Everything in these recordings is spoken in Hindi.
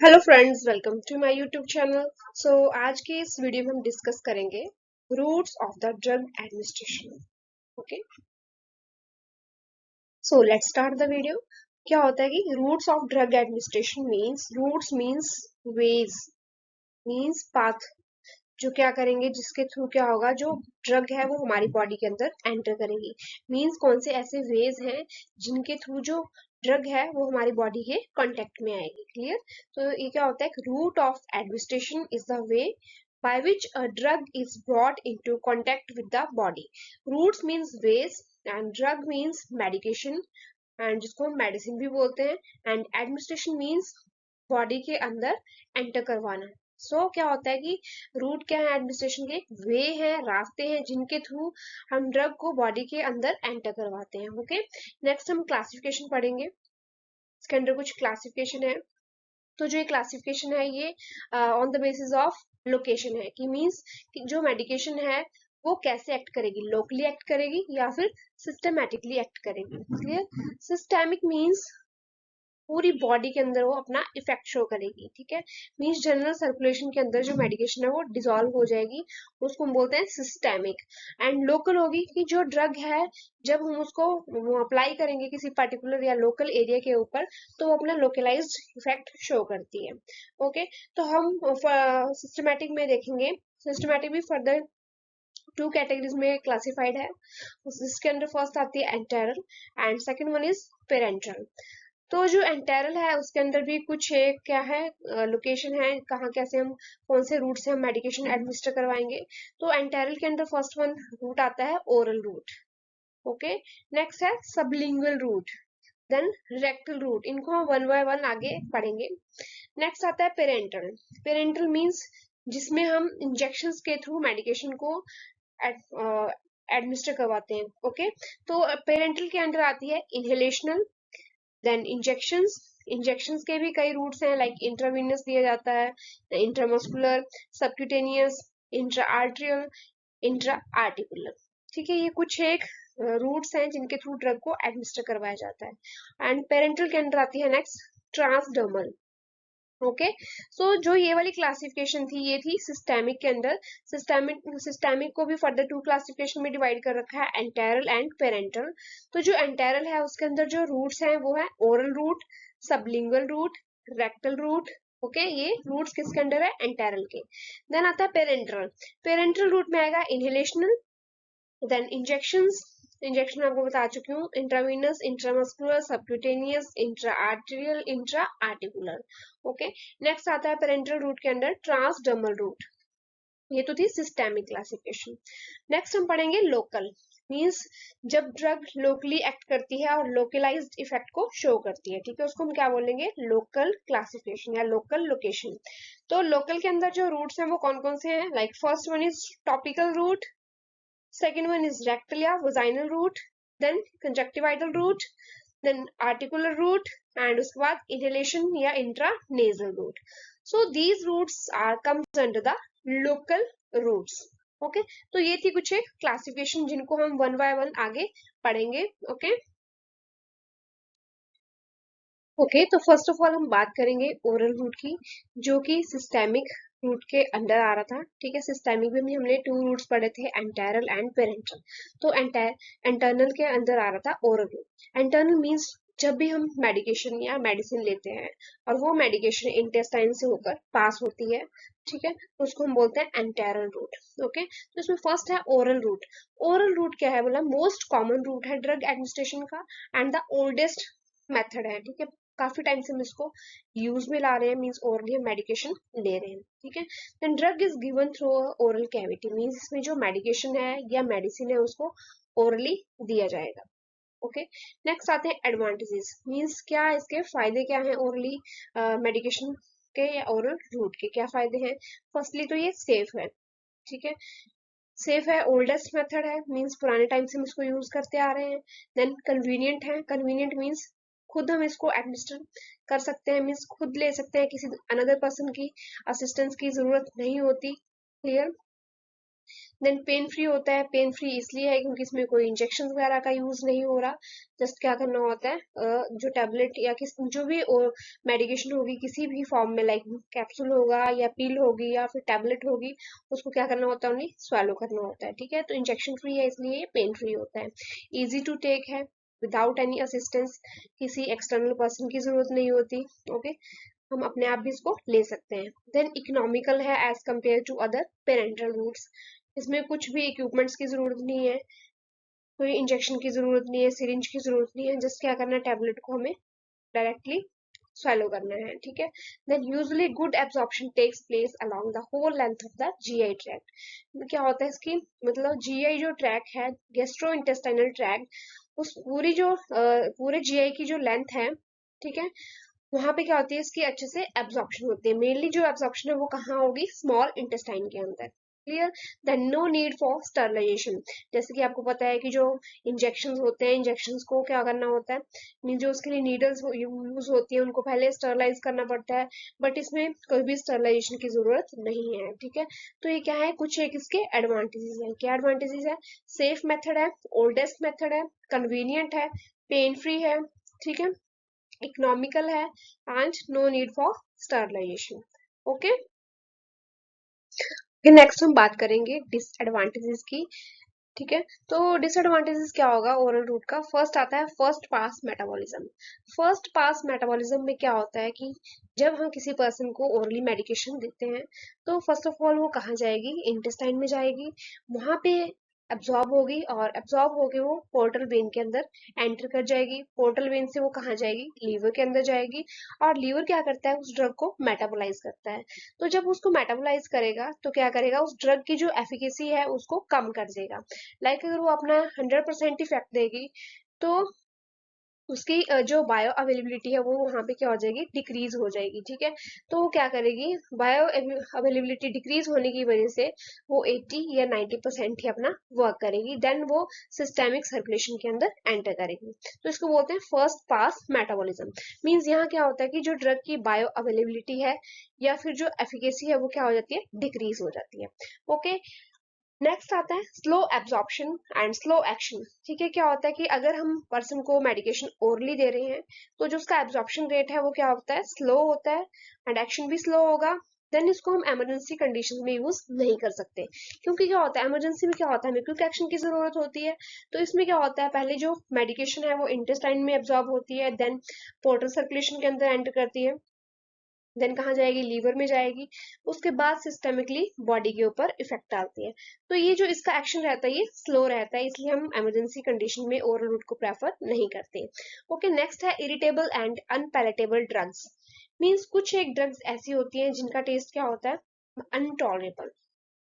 Hello friends, welcome to my YouTube channel. आज के इस वीडियो में हम डिस्कस करेंगे routes of the drug administration. Okay, so let's start the video. क्या होता है कि routes of drug administration means, routes means ways, means path. जो क्या करेंगे, जिसके थ्रू क्या होगा, जो ड्रग है वो हमारी बॉडी के अंदर एंटर करेगी। मींस कौन से ऐसे वेज हैं जिनके थ्रू जो ड्रग है वो हमारी बॉडी के कांटेक्ट में आएगी। क्लियर? तो ये क्या होता है, route of administration is the way by which a drug is brought into contact with the body. Routes means ways and drug means medication and जिसको हम मेडिसिन भी बोलते हैं, एंड एडमिनिस्ट्रेशन मीन्स बॉडी के अंदर एंटर करवाना। क्या होता है कि रूट क्या है एडमिनिस्ट्रेशन के, वे हैं, रास्ते हैं जिनके थ्रू हम ड्रग को बॉडी के अंदर एंटर करवाते हैं। ओके, नेक्स्ट हम क्लासिफिकेशन पढ़ेंगे। इसके अंदर कुछ क्लासिफिकेशन है। तो जो ये क्लासिफिकेशन है ये on the basis of location है, कि मींस कि जो मेडिकेशन है वो कैसे एक्ट करेगी, लोकली एक्ट करेगी या फिर सिस्टमैटिकली एक्ट करेगी। क्लियर? सिस्टेमिक मींस पूरी बॉडी के अंदर वो अपना इफेक्ट शो करेगी। ठीक है, मींस जनरल सर्कुलेशन के अंदर जो मेडिकेशन है वो डिसॉल्व हो जाएगी, उसको हम बोलते हैं सिस्टेमिक। एंड लोकल होगी कि जो ड्रग है जब हम उसको अप्लाई करेंगे किसी पर्टिकुलर या लोकल एरिया के ऊपर तो वो अपना लोकलाइज्ड इफेक्ट शो करती है। ओके, तो हम सिस्टमैटिक में देखेंगे। सिस्टमैटिक भी फर्दर टू कैटेगरीज में क्लासिफाइड है। जिसके अंदर फर्स्ट आती है enteral and second one is parental. तो जो एंटेरल है उसके अंदर भी कुछ एक क्या है, लोकेशन है, कहाँ कैसे हम कौन से रूट से हम मेडिकेशन एडमिनिस्टर करवाएंगे। तो एंटेरल के अंदर फर्स्ट वन रूट आता है ओरल रूट। ओके, नेक्स्ट है sublingual route, then rectal route. इनको हम वन बाय वन आगे पढ़ेंगे। नेक्स्ट आता है पेरेंटल। पेरेंटल मींस जिसमें हम इंजेक्शंस के थ्रू मेडिकेशन को एडमिनिस्टर करवाते हैं। ओके, तो पेरेंटल के अंदर आती है इनहेलेशनल, देन इंजेक्शंस। इंजेक्शंस के भी कई रूट्स हैं, लाइक इंट्रावीनस दिया जाता है, intramuscular, subcutaneous, intra arterial, intra articular. ठीक है, ये कुछ एक रूट्स हैं जिनके थ्रू ड्रग को एडमिनिस्टर करवाया जाता है। एंड पेरेंटल के अंदर आती है नेक्स्ट ट्रांसडर्मल। ओके, सो जो ये वाली क्लासिफिकेशन थी ये थी सिस्टेमिक के अंदर। सिस्टेमिक को भी फर्दर टू क्लासिफिकेशन में डिवाइड कर रखा है, एंटेरल एंड पेरेंटल। तो जो एंटेरल है उसके अंदर जो रूट्स हैं वो है oral root, sublingual route, rectal root. Okay, ये रूट्स किसके अंडर है, एंटेरल के। देन आता है पेरेंटल। पेरेंटल रूट में आएगा इनहेलेशनल, देन इंजेक्शंस। इंजेक्शन आपको बता चुकी हूँ, intravenous, intramuscular, subcutaneous, intra arterial, intra articular. Okay, next आता है पेरेंटल रूट के अंदर ट्रांसडर्मल रूट। ये तो थी सिस्टेमिक क्लासिफिकेशन। नेक्स्ट हम पढ़ेंगे लोकल। मींस जब ड्रग लोकली एक्ट करती है और लोकलाइज्ड इफेक्ट को शो करती है। ठीक है, उसको हम क्या बोलेंगे, लोकल क्लासिफिकेशन या लोकल लोकेशन। तो लोकल के अंदर जो रूट्स हैं वो कौन कौन से हैं, like first one is topical route, second one is rectal या vaginal route, then conjunctival route, then articular route, and उसके बाद inhalation या intranasal route. So these routes are comes under the local routes. Okay, तो ये थी कुछ एक क्लासिफिकेशन जिनको हम वन बाय वन आगे पढ़ेंगे। ओके ओके, तो फर्स्ट ऑफ ऑल हम बात करेंगे ओरल रूट की, जो कि सिस्टेमिक रूट के अंडर आ रहा था। ठीक है, सिस्टेमिक में भी हमने टू रूट्स पढ़े थे, एंटेरल एंड पेरेंटल। तो एंटरनल के अंदर आ रहा था ओरल रूट। एंटरनल मींस जब भी हम मेडिकेशन या मेडिसिन लेते हैं और वो मेडिकेशन इंटेस्टाइन से होकर पास होती है, ठीक है, तो उसको हम बोलते हैं एंटेरल रूट। ओके, तो इसमें फर्स्ट है ओरल रूट। ओरल रूट क्या है, बोला मोस्ट कॉमन रूट है ड्रग एडमिनिस्ट्रेशन का एंड द ओल्डेस्ट मेथड है। ठीक है, काफी टाइम से हम इसको यूज में ला रहे हैं, मींस ओरली हम मेडिकेशन ले रहे हैं। ठीक है, then drug is given through oral cavity, means इसमें जो मेडिकेशन है या मेडिसिन है उसको ओरली दिया जाएगा। ओके, नेक्स्ट आते हैं एडवांटेजेस, मींस क्या इसके फायदे क्या हैं ओरली मेडिकेशन के या ओरल रूट के क्या फायदे हैं। फर्स्टली तो ये सेफ है। ठीक है, सेफ है, ओल्डेस्ट मेथड है, मींस पुराने टाइम से हम इसको यूज करते आ रहे हैं। देन कन्वीनियंट है, कन्वीनियंट मींस खुद हम इसको एडमिनिस्टर कर सकते हैं, मींस खुद ले सकते हैं, किसी अनदर पर्सन की असिस्टेंस की जरूरत नहीं होती। क्लियर? देन पेन फ्री होता है, पेन फ्री इसलिए है क्योंकि इसमें कोई इंजेक्शन वगैरह का यूज नहीं हो रहा। जस्ट क्या करना होता है, जो टैबलेट या किस जो भी मेडिकेशन होगी किसी भी फॉर्म में, लाइक कैप्सूल होगा या पील होगी या फिर टैबलेट होगी, उसको क्या करना होता है, उन्हें swallow करना होता है। ठीक है, तो इंजेक्शन फ्री है इसलिए ये पेन फ्री होता है। इजी टू टेक है, विदाउट एनी असिस्टेंस, किसी एक्सटर्नल पर्सन की जरूरत नहीं होती। ओके, हम अपने आप भी इसको ले सकते हैं। देन इकोनॉमिकल है as compare to other parental routes. इसमें कुछ भी इक्विपमेंट्स की जरूरत नहीं है, कोई इंजेक्शन की जरूरत नहीं है, सिरिंज की जरूरत नहीं है। जस्ट क्या करना है, टैबलेट को हमें डायरेक्टली swallow करना है। ठीक है, then usually good absorption takes place along the whole length of the GI tract. क्या होता है इसकी मतलब, जीआई जो ट्रैक है, गैस्ट्रो इंटेस्टाइनल ट्रैक्ट, उस पूरी जो पूरे जीआई की जो लेंथ है, ठीक है, वहां पे क्या होती है, इसकी अच्छे से एब्जॉर्प्शन होती है। मेनली जो एब्जॉर्प्शन है वो कहाँ होगी, स्मॉल इंटेस्टाइन के अंदर। Clear, then no need for sterilization. जैसे कि आपको पता है कि जो इंजेक्शन होते हैं, इंजेक्शन को क्या करना होता है, जो उसके लिए नीडल्स यूज होती है उनको पहले स्टरलाइज करना पड़ता है, बट इसमें कोई भी स्टरलाइजेशन की जरूरत नहीं है। ठीक है, तो ये क्या है, कुछ एक इसके एडवांटेजेस है। क्या एडवांटेजेस है, सेफ मेथड है, ओल्डेस्ट मेथड है, कन्वीनियंट है, पेन फ्री है, ठीक है, इकोनॉमिकल है, and no need for sterilization. Okay, फिर नेक्स्ट हम बात करेंगे डिसएडवांटेजेस की। ठीक है, तो डिसएडवांटेजेस क्या होगा ओरल रूट का। फर्स्ट आता है first pass metabolism. First pass metabolism में क्या होता है कि जब हम किसी पर्सन को ओरली मेडिकेशन देते हैं तो फर्स्ट ऑफ ऑल वो कहाँ जाएगी, इंटेस्टाइन में जाएगी, वहां पे एब्जॉर्ब होगी, और एब्जॉर्ब होके वो पोर्टल वेन के अंदर एंटर कर जाएगी। पोर्टल वेन से वो कहाँ जाएगी, लीवर के अंदर जाएगी, और लीवर क्या करता है, उस ड्रग को मेटाबोलाइज करता है। तो जब उसको मेटाबोलाइज करेगा तो क्या करेगा, उस ड्रग की जो एफिकेसी है उसको कम कर देगा। लाइक अगर वो अपना 100% इफेक्ट देगी तो उसकी जो बायो अवेलेबिलिटी है वो वहां पे क्या हो जाएगी, डिक्रीज हो जाएगी। ठीक है, तो वो क्या करेगी, बायो अवेलेबिलिटी डिक्रीज होने की वजह से वो 80 या 90% ही अपना वर्क करेगी, देन वो सिस्टेमिक सर्कुलेशन के अंदर एंटर करेगी। तो इसको बोलते हैं फर्स्ट पास मेटाबॉलिज्म। मींस यहाँ क्या होता है कि जो ड्रग की बायो अवेलेबिलिटी है या फिर जो एफिकेसी है वो क्या हो जाती है, डिक्रीज हो जाती है। ओके, नेक्स्ट आता है slow absorption and slow action. ठीक है, क्या होता है कि अगर हम पर्सन को मेडिकेशन ओरली दे रहे हैं तो जो उसका एब्जॉर्प्शन रेट है वो क्या होता है, स्लो होता है, एंड एक्शन भी स्लो होगा। देन इसको हम इमरजेंसी कंडीशन में यूज नहीं कर सकते, क्योंकि क्या होता है इमरजेंसी में क्या होता है, हमें क्विक एक्शन की जरूरत होती है। तो इसमें क्या होता है, पहले जो मेडिकेशन है वो इंटेस्टाइन में एब्जॉर्ब होती है, देन पोर्टल सर्कुलेशन के अंदर एंटर करती है, देन कहाँ जाएगी, लीवर में जाएगी, उसके बाद सिस्टेमिकली बॉडी के ऊपर इफेक्ट डालती है। तो ये जो इसका एक्शन रहता है ये स्लो रहता है, इसलिए हम इमरजेंसी कंडीशन में ओरल रूट को प्रेफर नहीं करते। ओके, नेक्स्ट है irritable and unpalatable drugs. Means कुछ एक ड्रग्स ऐसी होती हैं जिनका टेस्ट क्या होता है, अनटॉलरेबल।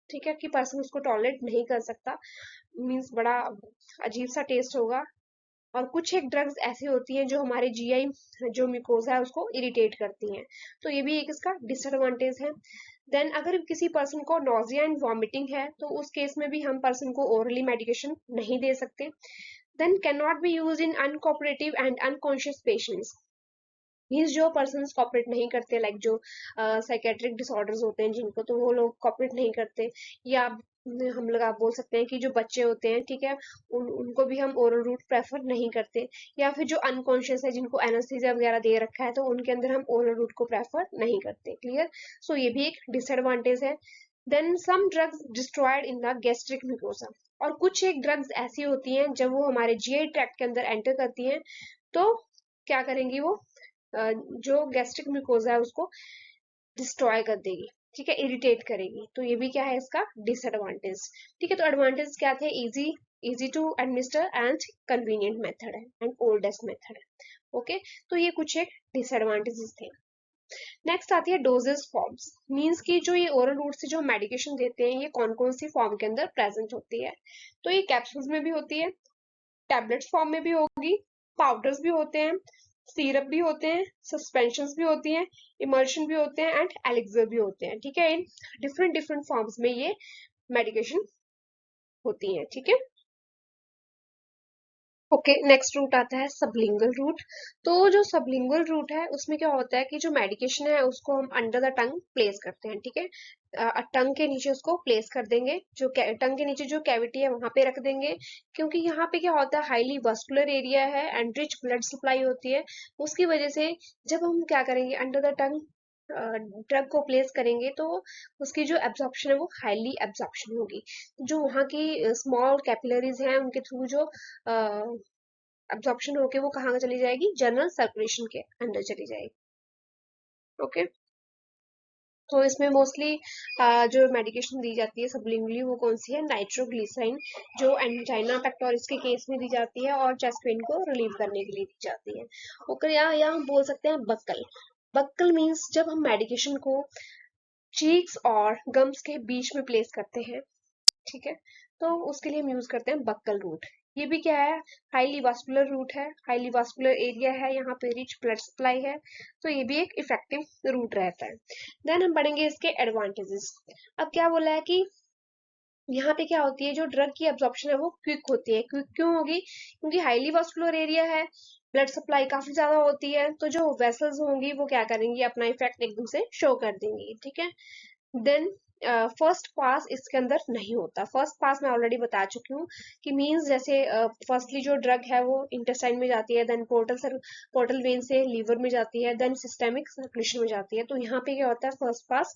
ठीक है, कि पर्सन उसको टॉलरेट नहीं कर सकता, मींस बड़ा अजीब सा टेस्ट होगा। और कुछ एक ड्रग्स ऐसी होती हैं जो हमारे जीआई जो म्यूकोजा है उसको इरिटेट करती हैं, तो ये भी एक इसका डिसएडवांटेज है। देन अगर किसी पर्सन को नोजिया एंड वॉमिटिंग है तो उस केस में भी हम पर्सन को ओरली मेडिकेशन नहीं दे सकते। Then can not be use in uncooperative and unconscious patients. Means जो पर्सन कॉपरेट नहीं करते, लाइक जो साइकेट्रिक डिसऑर्डर्स होते हैं जिनको, तो वो लोग कॉपरेट नहीं करते, या हम लोग आप बोल सकते हैं कि जो बच्चे होते हैं, ठीक है, उनको भी हम ओरल रूट प्रेफर नहीं करते, या फिर जो अनकॉन्शियस है जिनको एनेस्थीसिया वगैरह दे रखा है तो उनके अंदर हम ओरल रूट को प्रेफर नहीं करते। क्लियर, सो ये भी एक डिसएडवांटेज है। Then some drugs destroyed in the gastric mucosa. और कुछ एक ड्रग्स ऐसी होती हैं जब वो हमारे जीआई ट्रैक्ट के अंदर एंटर करती हैं तो क्या करेंगी, वो जो गैस्ट्रिक म्यूकोजा है उसको डिस्ट्रॉय कर देगी। ठीक है, इरिटेट करेगी। तो ये भी क्या है इसका डिसएडवांटेज। ठीक है, तो एडवांटेज क्या थे, easy easy to administer and convenient method है एंड ओल्डेस्ट मेथड है। ओके, तो ये कुछ एक डिसएडवांटेजेस थे। नेक्स्ट आती है डोजेस फॉर्म्स। मींस की जो ये ओरल रूट से जो मेडिकेशन देते हैं ये कौन कौन सी फॉर्म के अंदर प्रेजेंट होती है। तो ये कैप्सूल्स में भी होती है, टैबलेट्स फॉर्म में भी होगी, पाउडर्स भी होते हैं, सिरप भी होते हैं, सस्पेंशंस भी होती हैं, इमल्शन भी होते हैं, एंड एलिक्सर भी होते हैं। ठीक है, इन डिफरेंट डिफरेंट फॉर्म्स में ये मेडिकेशन होती हैं। ठीक है, ओके, नेक्स्ट रूट आता है सबलिंगुअल रूट। तो जो सबलिंगुअल रूट है उसमें क्या होता है कि जो मेडिकेशन है उसको हम अंडर द टंग प्लेस करते हैं, ठीक है। टंग के नीचे उसको प्लेस कर देंगे, जो टंग के नीचे जो कैविटी है वहां पे रख देंगे, क्योंकि यहाँ पे क्या होता है हाईली वस्कुलर एरिया है एंड रिच ब्लड सप्लाई होती है। उसकी वजह से जब हम क्या करेंगे अंडर द टंग ड्रग को प्लेस करेंगे तो उसकी जो एब्जॉर्प्शन है वो हाईली एब्जॉर्प्शन होगी। जो वहाँ की स्मॉल कैपिलरीज हैं उनके थ्रू जो एब्जॉर्प्शन होके वो कहाँ चली जाएगी, जनरल सर्कुलेशन के अंदर चली जाएगी। ओके, तो इसमें मोस्टली जो मेडिकेशन दी जाती है सबलिंगुअली वो कौन सी है, नाइट्रोग्लिसराइन, जो एंजाइना पेक्टोरिस के केस में दी जाती है और चेस्ट पेन को रिलीव करने के लिए दी जाती है। ओके, या हम बोल सकते हैं बक्कल। बक्कल मीन्स जब हम मेडिकेशन को चीक्स और गम्स के बीच में प्लेस करते हैं, ठीक है, तो उसके लिए हम यूज करते हैं बक्कल रूट। ये भी क्या है, हाईली वास्कुलर रूट है, हाईली वास्कुलर एरिया है, यहाँ पे रिच ब्लड सप्लाई है, तो ये भी एक इफेक्टिव रूट रहता है। देन हम पढ़ेंगे इसके एडवांटेजेस। अब क्या बोला है कि यहाँ पे क्या होती है, जो ड्रग की एब्जॉर्प्शन है वो क्विक होती है। क्विक क्यों होगी, क्योंकि हाईली वास्कुलर एरिया है, ब्लड सप्लाई काफी ज्यादा होती है, तो जो वेसल्स होंगी वो क्या करेंगी, अपना इफेक्ट एकदम से शो कर देंगी, ठीक है। देन फर्स्ट पास इसके अंदर नहीं होता। फर्स्ट पास मैं ऑलरेडी बता चुकी हूँ कि मींस जैसे फर्स्टली जो ड्रग है वो इंटेस्टाइन में जाती है, देन पोर्टल वेन से लीवर में जाती है, देन सिस्टेमिक सर्कुलेशन में जाती है। तो यहाँ पे क्या होता है, फर्स्ट पास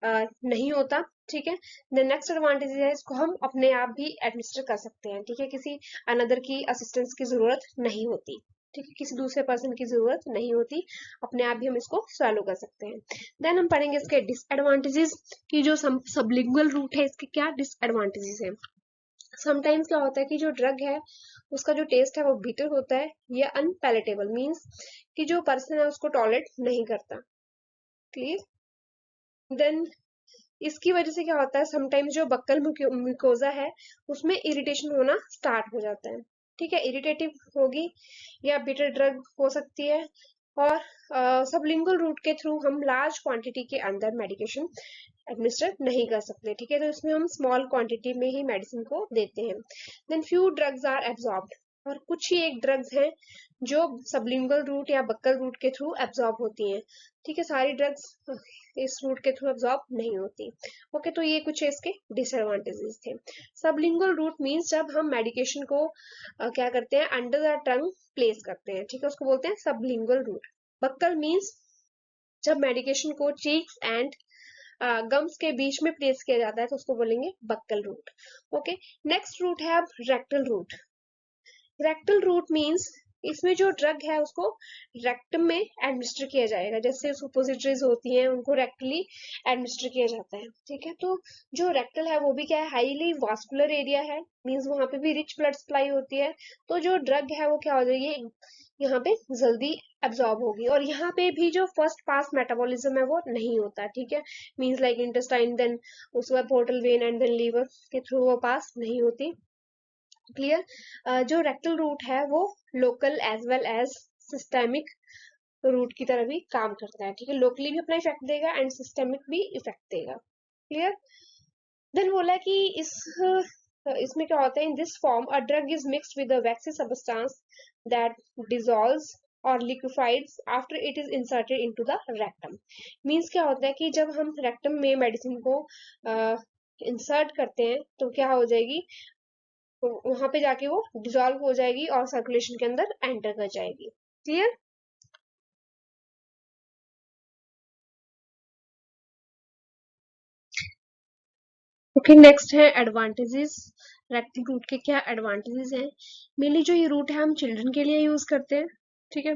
नहीं होता, ठीक है। द नेक्स्ट एडवांटेज है इसको हम अपने आप भी एडमिनिस्टर कर सकते हैं, ठीक है, किसी अनदर की असिस्टेंस की जरूरत नहीं होती, ठीक है, किसी दूसरे पर्सन की जरूरत नहीं होती, अपने आप भी हम इसको सॉल्व कर सकते हैं। देन हम पढ़ेंगे इसके डिसएडवांटेजेस कि जो सबलिंगुअल रूट है इसके क्या डिसएडवांटेजेस हैं। समटाइम्स क्या होता है कि जो ड्रग है उसका जो टेस्ट है वो बीटर होता है या अनपैलेटेबल, मीन्स कि जो पर्सन है उसको टॉलरेट नहीं करता, क्लियर। देन इसकी वजह से क्या होता है, समटाइम्स जो बक्कल म्यूकोजा है उसमें इरिटेशन होना स्टार्ट हो जाता है, ठीक है, इरिटेटिव होगी या बिटर ड्रग हो सकती है। और सबलिंगुअल रूट के थ्रू हम लार्ज क्वांटिटी के अंदर मेडिकेशन एडमिनिस्टर नहीं कर सकते, ठीक है, तो इसमें हम स्मॉल क्वांटिटी में ही मेडिसिन को देते हैं। Then few drugs are absorbed, और कुछ ही एक ड्रग्स हैं जो सबलिंगुअल रूट या बक्कल रूट के थ्रू एब्जॉर्ब होती हैं, ठीक है, सारी ड्रग्स इस रूट के थ्रू एब्जॉर्ब नहीं होती। ओके, तो ये कुछ इसके डिसएडवांटेजेस थे। सबलिंगुअल रूट मीन्स जब हम मेडिकेशन को क्या करते हैं, अंडर द टंग प्लेस करते हैं, ठीक है, उसको बोलते हैं सबलिंगुअल रूट। बक्कल मीन्स जब मेडिकेशन को चीक्स एंड गम्स के बीच में प्लेस किया जाता है तो उसको बोलेंगे buccal route. Okay, next route है अब rectal route. Rectal route means इसमें जो ड्रग है उसको रेक्टम में एडमिनिस्टर किया जाएगा, जैसे सुपोजिटरीज होती हैं उनको रेक्टली एडमिनिस्टर किया जाता है, ठीक है। तो जो रेक्टल है वो भी क्या है, हाईली वास्कुलर एरिया है, मींस वहां पे भी रिच ब्लड सप्लाई होती है, तो जो ड्रग है वो क्या हो जाएगी, यहाँ पे जल्दी एब्जॉर्ब होगी। और यहाँ पे भी जो फर्स्ट पास मेटाबॉलिज्म है वो नहीं होता, ठीक है, मींस लाइक इंटेस्टाइन, देन उसके बाद portal vein and then liver के थ्रू वो पास नहीं होती, क्लियर। जो रेक्टल रूट है वो local as well as systemic route की तरह भी काम करता है, ठीक है, लोकली भी अपना इफेक्ट देगा एंड सिस्टेमिक भी इफेक्ट देगा, क्लियर। देन बोला कि इसमें क्या होता है, in this form a drug is mixed with a waxy substance that dissolves और liquefies after it is inserted into the rectum. Means क्या होता है कि जब हम रेक्टम में मेडिसिन को इंसर्ट करते हैं तो क्या हो जाएगी, तो वहां पे जाके वो डिजॉल्व हो जाएगी और सर्कुलेशन के अंदर एंटर कर जाएगी, क्लियर। ओके, नेक्स्ट है एडवांटेजेस। रेक्टल रूट के क्या एडवांटेजेस हैं। मेनली जो ये रूट है हम चिल्ड्रन के लिए यूज करते हैं, ठीक है,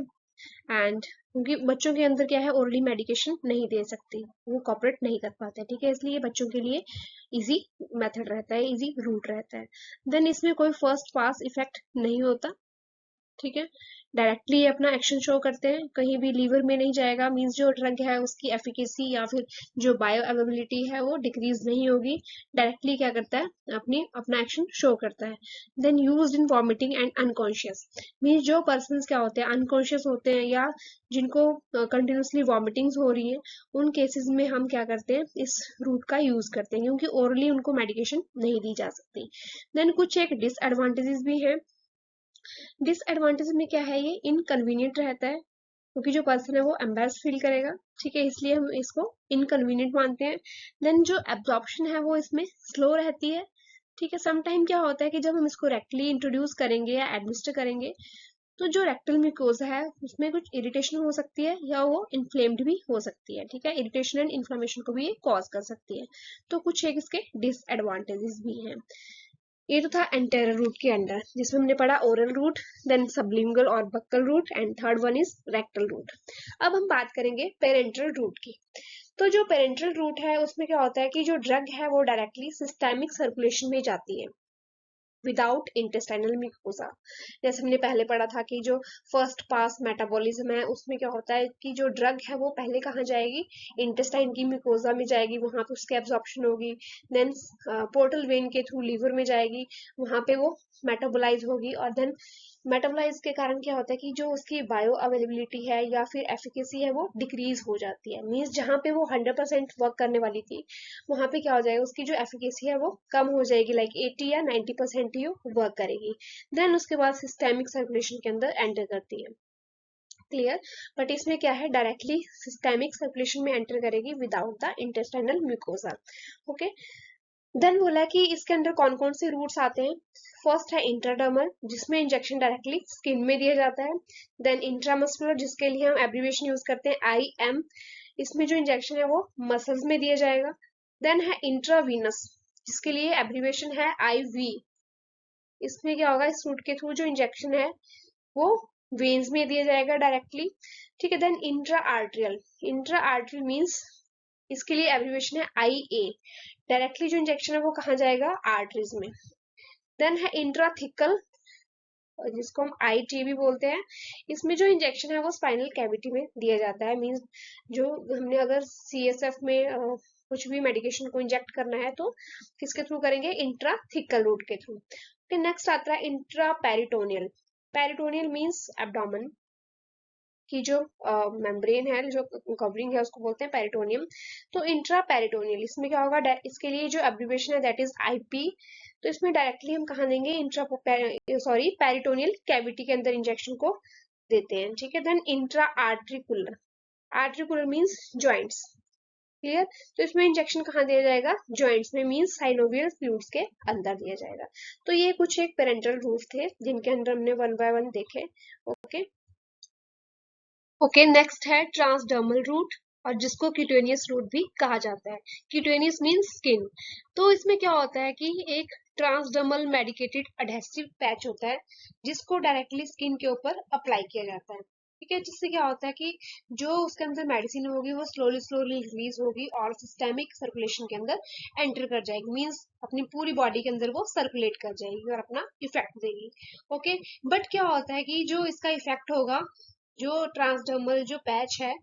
एंड क्योंकि बच्चों के अंदर क्या है, ओरली मेडिकेशन नहीं दे सकती, वो कॉपरेट नहीं कर पाते, ठीक है, इसलिए बच्चों के लिए इजी मेथड रहता है, इजी रूट रहता है। देन इसमें कोई फर्स्ट पास इफेक्ट नहीं होता, ठीक है, डायरेक्टली ये अपना एक्शन शो करते हैं, कहीं भी लीवर में नहीं जाएगा, मींस जो ड्रग है उसकी एफिकेसी या फिर जो बायो अवेलेबिलिटी है वो डिक्रीज नहीं होगी, डायरेक्टली क्या करता है, अपना एक्शन शो करता है। Then used in vomiting and unconscious, means जो पर्सन क्या होते हैं अनकॉन्शियस होते हैं या जिनको कंटिन्यूसली वॉमिटिंग्स हो रही है, उन केसेस में हम क्या करते हैं, इस रूट का यूज करते हैं, क्योंकि ओरली उनको मेडिकेशन नहीं दी जा सकती। देन कुछ एक डिसएडवांटेजेस भी है, डिसएडवांटेज में क्या है, ये इनकन्वीनियंट रहता है क्योंकि जो पर्सन है वो एम्बेरस फील करेगा, ठीक है, इसलिए हम इसको इनकन्वीनियंट मानते हैं। देन जो एब्जॉर्प्शन है वो इसमें स्लो रहती है, ठीक है। समटाइम क्या होता है कि जब हम इसको रेक्टली इंट्रोड्यूस करेंगे या एडमिनिस्टर करेंगे तो जो रेक्टल म्यूकोजा है उसमें कुछ इरिटेशन हो सकती है या वो इन्फ्लेम्ड भी हो सकती है, ठीक है। इरिटेशन एंड इन्फ्लेमेशन को भी ये कॉज कर सकती है। तो कुछ एक इसके डिसएडवांटेजेस भी हैं। ये तो था एंटेरियर रूट के अंडर, जिसमें हमने पढ़ा ओरल रूट, देन सबलिंगुअल और buccal route, and third one is rectal route. अब हम बात करेंगे पेरेंटल रूट की। तो जो पेरेंटल रूट है उसमें क्या होता है कि जो ड्रग है वो डायरेक्टली सिस्टेमिक सर्कुलेशन में जाती है विदाउट इंटेस्टाइनल म्यूकोसा। जैसे हमने पहले पढ़ा था कि जो फर्स्ट पास मेटाबॉलिज्म है उसमें क्या होता है कि जो ड्रग है वो पहले कहाँ जाएगी, इंटेस्टाइन की म्यूकोसा में जाएगी, वहां पे उसकी एब्जॉर्प्शन होगी, देन पोर्टल वेन के थ्रू लीवर में जाएगी, वहां पे वो मेटाबोलाइज होगी, और देन मेटाबोलाइज के कारण क्या होता है कि जो उसकी बायो अवेलेबिलिटी है या फिर एफिकेसी है वो डिक्रीज हो जाती है। मीन्स जहां पे वो 100% वर्क करने वाली थी वहां पे क्या हो जाएगा, उसकी जो एफिकेसी है वो कम हो जाएगी, लाइक 80 या 90% ही वर्क करेगी। देन उसके बाद सिस्टेमिक सर्कुलेशन के अंदर एंटर करती है, क्लियर। बट इसमें क्या है, डायरेक्टली सिस्टेमिक सर्कुलेशन में एंटर करेगी without the intestinal mucosa, okay. Then बोला कि इसके अंदर कौन कौन से रूट्स आते हैं। फर्स्ट है इंट्राडर्मल, जिसमें इंजेक्शन डायरेक्टली स्किन में दिया जाता है। देन इंट्रामस्कुलर, जिसके लिए हम एब्रीविएशन यूज करते हैं IM, इसमें जो इंजेक्शन है वो मसल्स में दिया जाएगा। देन है इंट्रावीनस, जिसके लिए एब्रीविएशन है IV, इसमें क्या होगा, इस रूट के थ्रू जो इंजेक्शन है वो वेन्स में दिया जाएगा डायरेक्टली, ठीक है। Then intra arterial, intra arterial means इसके लिए एब्रीविएशन है IA, डायरेक्टली जो इंजेक्शन है वो कहाँ जाएगा, आर्टरीज में। देन है इंट्राथिकल, जिसको हम IT भी बोलते हैं, इसमें जो इंजेक्शन है वो स्पाइनल कैविटी में दिया जाता है। मींस जो हमने अगर CSF में कुछ भी मेडिकेशन को इंजेक्ट करना है तो किसके थ्रू करेंगे, इंट्राथिकल रूट के थ्रू। फिर नेक्स्ट आता है intra peritoneal, peritoneal means abdomen की जो मेम्ब्रेन है, जो कवरिंग है उसको बोलते हैं पेरिटोनियम। तो इंट्रा पेरिटोनियल, इसमें क्या होगा, इसके लिए जो एब्रिविएशन है दैट इज IP। तो इसमें डायरेक्टली हम कहाँ देंगे, पेरिटोनियल कैविटी के अंदर इंजेक्शन को देते हैं, ठीक है। Then intra articular, articular means joints, clear. तो इसमें इंजेक्शन कहाँ दिया जाएगा, ज्वाइंट्स में, मीन्स साइनोवियल फ्लूइड्स के अंदर दिया जाएगा। तो ये कुछ एक पेरेंटल रूट थे जिनके अंदर हमने 1 बाय 1 देखे, ओके। ओके, नेक्स्ट है ट्रांसडर्मल रूट, और जिसको क्यूटेनियस रूट भी कहा जाता है। Cutaneous means skin. तो इसमें क्या होता है कि एक ट्रांसडर्मल मेडिकेटेड एडहेसिव पैच होता है जिसको डायरेक्टली स्किन के ऊपर अप्लाई किया जाता है, ठीक है। जिससे क्या होता है कि जो उसके अंदर मेडिसिन होगी वो स्लोली स्लोली रिलीज होगी और सिस्टेमिक सर्कुलेशन के अंदर एंटर कर जाएगी, मींस अपनी पूरी बॉडी के अंदर वो सर्कुलेट कर जाएगी और अपना इफेक्ट देगी, ओके। बट क्या होता है कि जो इसका इफेक्ट होगा, जो ट्रांसडर्मल जो पैच है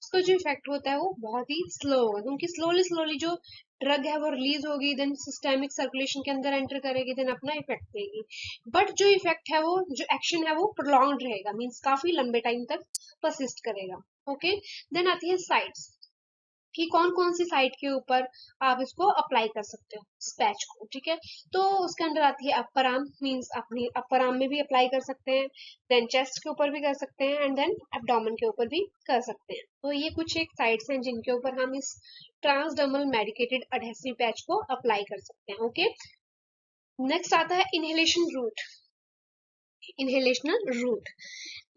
उसका जो इफेक्ट होता है वो बहुत ही स्लो होगा, क्योंकि स्लोली स्लोली जो ड्रग है वो रिलीज होगी, देन सिस्टेमिक सर्कुलेशन के अंदर एंटर करेगी, देन अपना इफेक्ट देगी। बट जो इफेक्ट है वो, जो एक्शन है वो प्रोलॉन्ग्ड रहेगा, मींस काफी लंबे टाइम तक परसिस्ट करेगा, ओके। देन आती है साइड्स, कि कौन कौन सी साइड के ऊपर आप इसको अप्लाई कर सकते हो इस पैच को, ठीक है। तो उसके अंदर आती है अपर आर्म, मींस अपनी अपर आर्म में भी अप्लाई कर सकते हैं, देन चेस्ट के ऊपर भी कर सकते हैं, एंड देन एब्डोमेन के ऊपर भी कर सकते हैं। तो ये कुछ एक साइड्स हैं जिनके ऊपर हम इस ट्रांसडर्मल मेडिकेटेड एडहेसिव पैच को अप्लाई कर सकते हैं, ओके। नेक्स्ट आता है inhalation route, inhalational route,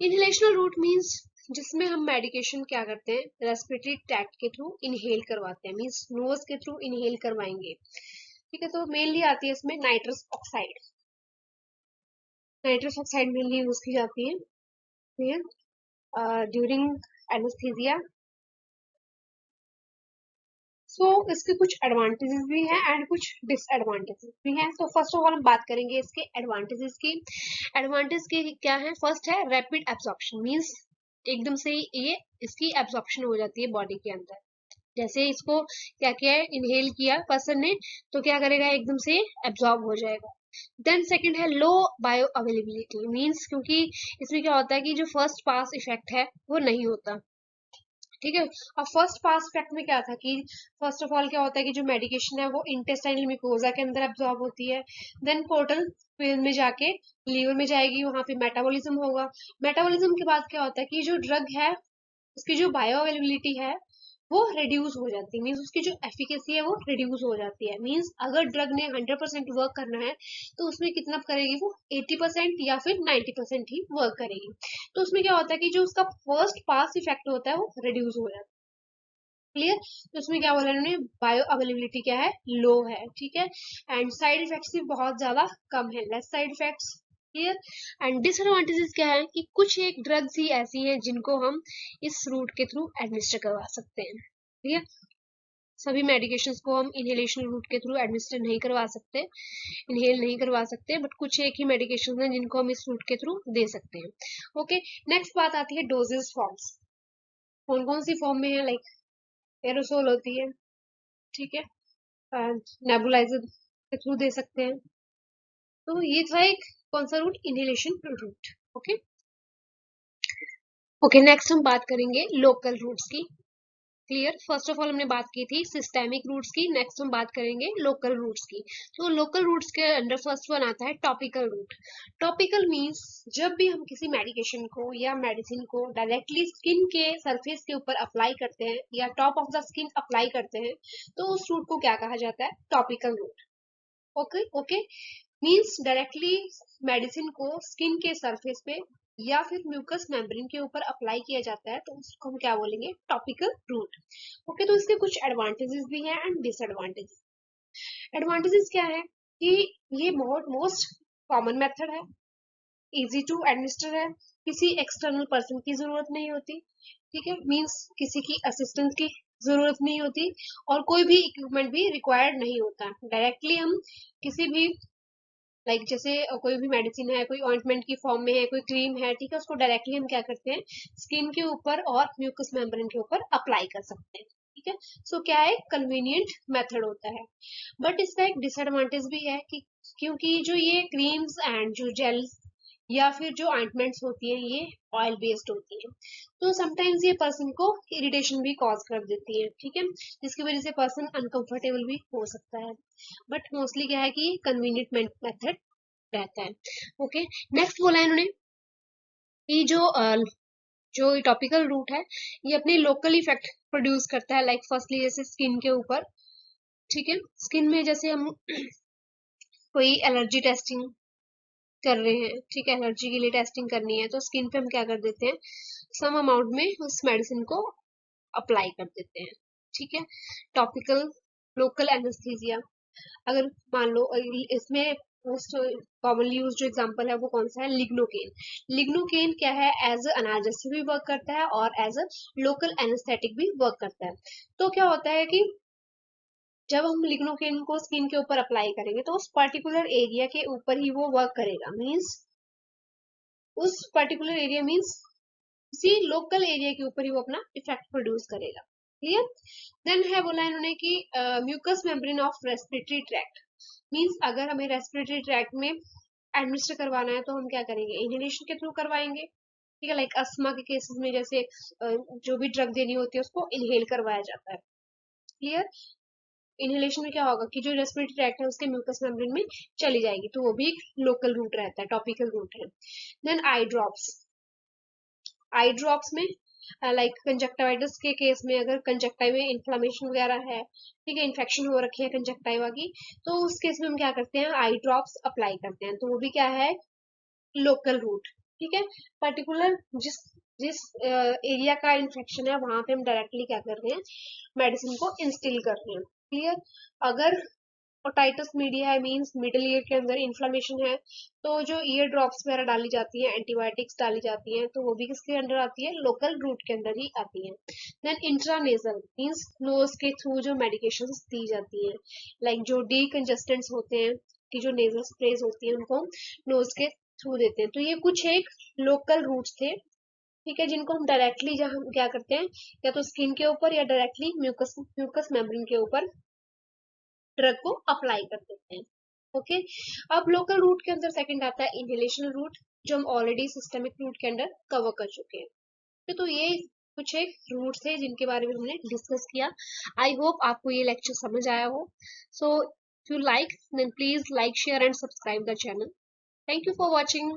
inhalational route means जिसमें हम मेडिकेशन क्या करते हैं, रेस्पिरेटरी ट्रैक्ट के थ्रू इनहेल करवाते हैं, मींस नोज के थ्रू इनहेल करवाएंगे, ठीक है। तो मेनली आती है इसमें nitrous oxide, nitrous oxide mainly use की जाती है ड्यूरिंग एनेस्थीसिया। सो इसके कुछ एडवांटेजेस भी हैं एंड कुछ डिसएडवांटेजेस भी हैं। सो फर्स्ट ऑफ ऑल हम बात करेंगे इसके एडवांटेजेस की। एडवांटेज के क्या है, फर्स्ट है रैपिड एब्जॉर्प्शन, मींस एकदम से ये इसकी एब्जॉर्प्शन हो जाती है बॉडी के अंदर। जैसे इसको क्या किया है, इनहेल किया पर्सन ने, तो क्या करेगा, एकदम से एब्जॉर्ब हो जाएगा। देन सेकंड है लो बायो अवेलेबिलिटी, मींस क्योंकि इसमें क्या होता है कि जो फर्स्ट पास इफेक्ट है वो नहीं होता, ठीक है। अब फर्स्ट पास इफेक्ट में क्या था कि फर्स्ट ऑफ ऑल क्या होता है कि जो मेडिकेशन है वो इंटेस्टाइनल म्यूकोजा के अंदर एब्जॉर्ब होती है, देन पोर्टल वेन में जाके लीवर में जाएगी, वहां पे मेटाबॉलिज्म होगा। मेटाबॉलिज्म के बाद क्या होता है कि जो ड्रग है उसकी जो बायो अवेलेबिलिटी है वो रिड्यूस हो जाती है, मीन्स उसकी जो एफिकेसी है वो रिड्यूस हो जाती है। मीन्स अगर ड्रग ने 100% वर्क करना है तो उसमें कितना करेगी वो 80% या फिर 90% ही वर्क करेगी। तो उसमें क्या होता है कि जो उसका फर्स्ट पास इफेक्ट होता है वो रिड्यूस हो जाता है। क्लियर। तो उसमें क्या बोला इन्होंने, बायो अवेलेबिलिटी क्या है, लो है, ठीक है। एंड साइड इफेक्ट्स भी बहुत ज्यादा कम है, less side effects. Clear. And disadvantages क्या है कि कुछ एक ड्रग्स ही ऐसी हैं जिनको हम इस रूट के थ्रू एडमिनिस्टर करवा सकते हैं। क्लियर। सभी मेडिकेशंस को हम इनहेलेशन रूट के थ्रू एडमिनिस्टर नहीं करवा सकते, इनहेल नहीं करवा सकते, बट कुछ एक ही मेडिकेशन हैं जिनको हम इस रूट के थ्रू दे सकते हैं। ओके। नेक्स्ट बात आती है डोजेस फॉर्म्स। कौन कौन सी फॉर्म में है, लाइक एरोसोल होती है, ठीक है, नेबुलाइजर के थ्रू दे सकते हैं। तो ये था एक कौन सा route, inhalation route. Okay. Okay, next हम बात करेंगे लोकल रूट्स की। क्लियर। फर्स्ट ऑफ ऑल हमने बात की थी सिस्टेमिक रूट्स की, नेक्स्ट हम बात करेंगे लोकल रूट्स की। तो लोकल रूट्स के अंडर फर्स्ट वन आता है टॉपिकल रूट। टॉपिकल मींस जब भी हम किसी मेडिकेशन को या मेडिसिन को डायरेक्टली स्किन के सरफेस के ऊपर अप्लाई करते हैं या top of the skin apply करते हैं तो उस रूट को क्या कहा जाता है, topical root. Okay okay. Means directly medicine को स्किन के सरफेस पे या फिर म्यूकस मेम्ब्रेन के ऊपर अप्लाई किया जाता है तो उसको हम क्या बोलेंगे, टॉपिकल रूट। ओके। तो इसके कुछ एडवांटेजेस भी हैं एंड डिसएडवांटेजेस। एडवांटेजेस क्या है कि ये मोस्ट कॉमन मेथड है, इजी टू एडमिनिस्टर है, किसी एक्सटर्नल पर्सन की जरूरत नहीं होती, ठीक है, मींस किसी की असिस्टेंस की जरूरत नहीं होती, और कोई भी इक्विपमेंट भी रिक्वायर्ड नहीं होता। डायरेक्टली हम किसी भी जैसे कोई भी मेडिसिन है, कोई ऑइंटमेंट की फॉर्म में है, कोई क्रीम है, ठीक है, उसको डायरेक्टली हम क्या करते हैं, स्किन के ऊपर और म्यूकस मेम्ब्रेन के ऊपर अप्लाई कर सकते हैं। ठीक है। सो क्या है, कन्वीनियंट मेथड होता है। बट इसका एक डिसएडवांटेज भी है कि क्योंकि जो ये क्रीम्स एंड जो जेल्स या फिर जो ऑइंटमेंट्स होती हैं ये ऑयल बेस्ड होती हैं, तो समटाइम्स ये पर्सन को इरिटेशन भी कॉज कर देती है, ठीक है, जिसकी वजह से पर्सन अनकंफर्टेबल भी हो सकता है। बट मोस्टली क्या है कि कन्वीनियंट मेथड रहता है। ओके। नेक्स्ट बोला है इन्होंने कि जो टॉपिकल रूट है ये अपने लोकल इफेक्ट प्रोड्यूस करता है, लाइक फर्स्टली जैसे स्किन के ऊपर, ठीक है, स्किन में जैसे हम कोई एलर्जी टेस्टिंग कर रहे हैं, ठीक है, एलर्जी के लिए टेस्टिंग करनी है तो स्किन पे हम क्या कर देते हैं, सम अमाउंट में उस मेडिसिन को अप्लाई कर देते हैं, ठीक है। टॉपिकल लोकल एनेस्थीसिया, अगर मान लो इसमें मोस्ट कॉमनली यूज जो एग्जांपल है वो कौन सा है, लिग्नोकेन। लिग्नोकेन क्या है, एज अ एनाल्जेसिक भी वर्क करता है और एज अ लोकल एनेस्थेटिक भी वर्क करता है। तो क्या होता है कि जब हम लिग्नोकेन को स्किन के ऊपर अप्लाई करेंगे तो उस पर्टिकुलर एरिया के ऊपर ही वो वर्क करेगा, मीन्स उस पर्टिकुलर एरिया मीन्स उसी लोकल एरिया के ऊपर ही वो अपना इफेक्ट प्रोड्यूस करेगा। क्लियर। देन है बोला इन्होंने कि mucus membrane of respiratory tract, means अगर हमें रेस्पिरेटरी ट्रैक्ट में एडमिनिस्टर करवाना है तो हम क्या करेंगे, इनहेलेशन के थ्रू करवाएंगे, ठीक है, लाइक अस्थमा के केसेस में जैसे जो भी ड्रग देनी होती है उसको इनहेल करवाया जाता है। क्लियर। इनहेलेशन में क्या होगा कि जो रेस्पिरेटरी ट्रैक्ट है उसके म्यूकस मेम्ब्रेन में चली जाएगी, तो वो भी एक लोकल रूट रहता है, टॉपिकल रूट है। Then eye drops, eye drops में लाइक कंजक्टिवाइटिस के केस में अगर कंजक्टिवा में इन्फ्लामेशन वगैरह है, ठीक है, इन्फेक्शन हो रखी है कंजक्टिवा की, तो उस केस में हम क्या करते हैं, आई ड्रॉप्स अप्लाई करते हैं, तो वो भी क्या है, लोकल रूट। ठीक है। पर्टिकुलर जिस जिस एरिया का इन्फेक्शन है वहां पे हम डायरेक्टली क्या कर रहे हैं, मेडिसिन को इंस्टिल कर रहे हैं। क्लियर। अगर ओटाइटिस मीडिया है, मींस मिडिल ईयर के अंदर इन्फ्लेमेशन है, तो जो ईयर ड्रॉप्स वगैरह डाली जाती हैं, एंटीबायोटिक्स डाली जाती हैं, तो वो भी किसके अंदर आती है, लोकल रूट के अंदर ही आती है। देन इंट्रानेजल मींस नोज के थ्रू जो मेडिकेशन दी जाती है, लाइक जो डीकंजेस्टेंट्स होते हैं कि जो नेजल स्प्रेज होती है उनको हम नोज के थ्रू देते हैं। तो ये कुछ एक लोकल रूट्स थे, ठीक है, जिनको हम डायरेक्टली जहाँ हम क्या करते हैं, या तो स्किन के ऊपर या डायरेक्टली म्यूकस म्यूकस मेम्ब्रेन के ऊपर ड्रग को अप्लाई कर देते हैं। ओके। अब लोकल रूट के अंदर सेकंड आता है इनहेलेशन रूट, जो हम ऑलरेडी सिस्टमिक रूट के अंदर कवर कर चुके हैं। तो ये कुछ एक रूट थे जिनके बारे में हमने डिस्कस किया। आई होप आपको ये लेक्चर समझ आया हो। सो if you like, then please like, share and subscribe the channel. Thank you for watching.